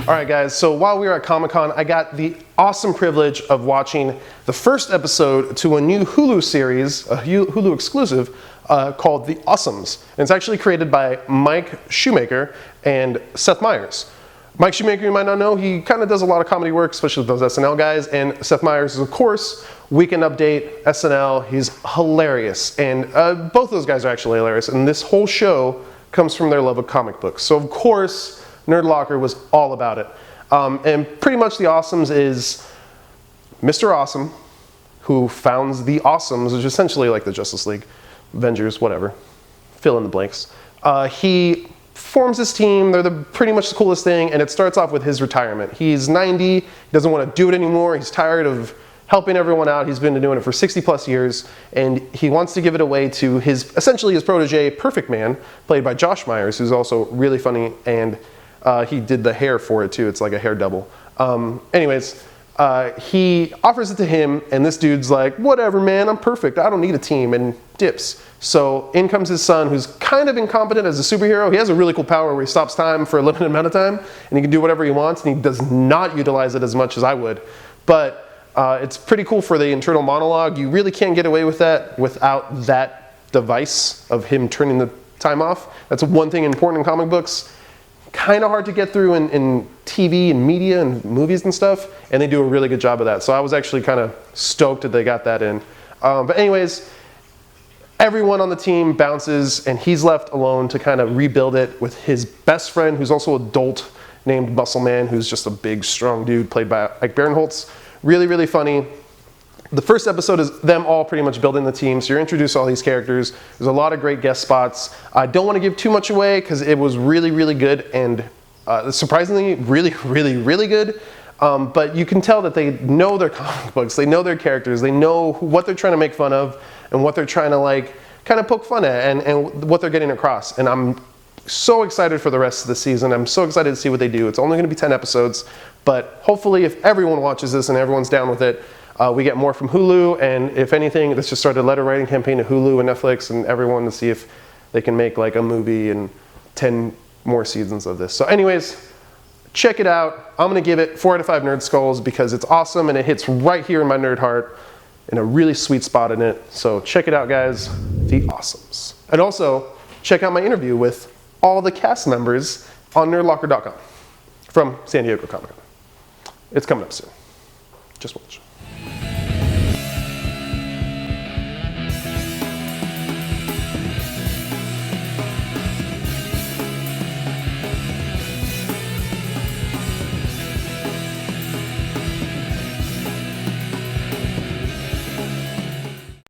All right, guys, so while we were at Comic-Con, I got the awesome privilege of watching the first episode to a new Hulu series, a Hulu exclusive, called The Awesomes. And it's actually created by Mike Shoemaker and Seth Meyers. Mike Shoemaker, you might not know, he kind of does a lot of comedy work, especially with those SNL guys, and Seth Meyers is, of course, Weekend Update, SNL. He's hilarious, and both those guys are actually hilarious, and this whole show comes from their love of comic books. So, of course, Nerdlocker was all about it. And pretty much The Awesomes is Mr. Awesome, who founds The Awesomes, which is essentially like the Justice League, Avengers, whatever, fill in the blanks. He forms his team, they're pretty much the coolest thing, and it starts off with his retirement. He's 90, he doesn't want to do it anymore, he's tired of helping everyone out. He's been doing it for 60 plus years, and he wants to give it away to essentially his protege, Perfect Man, played by Josh Myers, who's also really funny, and he did the hair for it too. It's like a hair double. He offers it to him, and this dude's like, whatever, man, I'm perfect. I don't need a team, and dips. So in comes his son, who's kind of incompetent as a superhero. He has a really cool power where he stops time for a limited amount of time, and he can do whatever he wants, and he does not utilize it as much as I would. But it's pretty cool for the internal monologue. You really can't get away with that without that device of him turning the time off. That's one thing important in comic books. Kind of hard to get through in TV and media and movies and stuff, and they do a really good job of that. So I was actually kind of stoked that they got that in. But anyways, everyone on the team bounces, and he's left alone to kind of rebuild it with his best friend, who's also an adult, named Muscle Man, who's just a big, strong dude, played by Ike Barinholtz. Really, really funny. The first episode is them all pretty much building the team, so you're introduced to all these characters. There's a lot of great guest spots. I don't want to give too much away because it was really, really good and surprisingly really, really, really good. But you can tell that they know their comic books, they know their characters, they know what they're trying to make fun of and what they're trying to like kind of poke fun at and what they're getting across. And I'm so excited for the rest of the season. I'm so excited to see what they do. It's only going to be 10 episodes, but hopefully if everyone watches this and everyone's down with it, we get more from Hulu, and if anything, let's just start a letter writing campaign to Hulu and Netflix and everyone to see if they can make like a movie and 10 more seasons of this. So anyways, check it out. I'm gonna give it 4 out of 5 Nerd Skulls because it's awesome and it hits right here in my nerd heart in a really sweet spot in it. So check it out, guys, The Awesomes. And also, check out my interview with all the cast members on nerdlocker.com from San Diego Comic-Con. It's coming up soon. Just watch.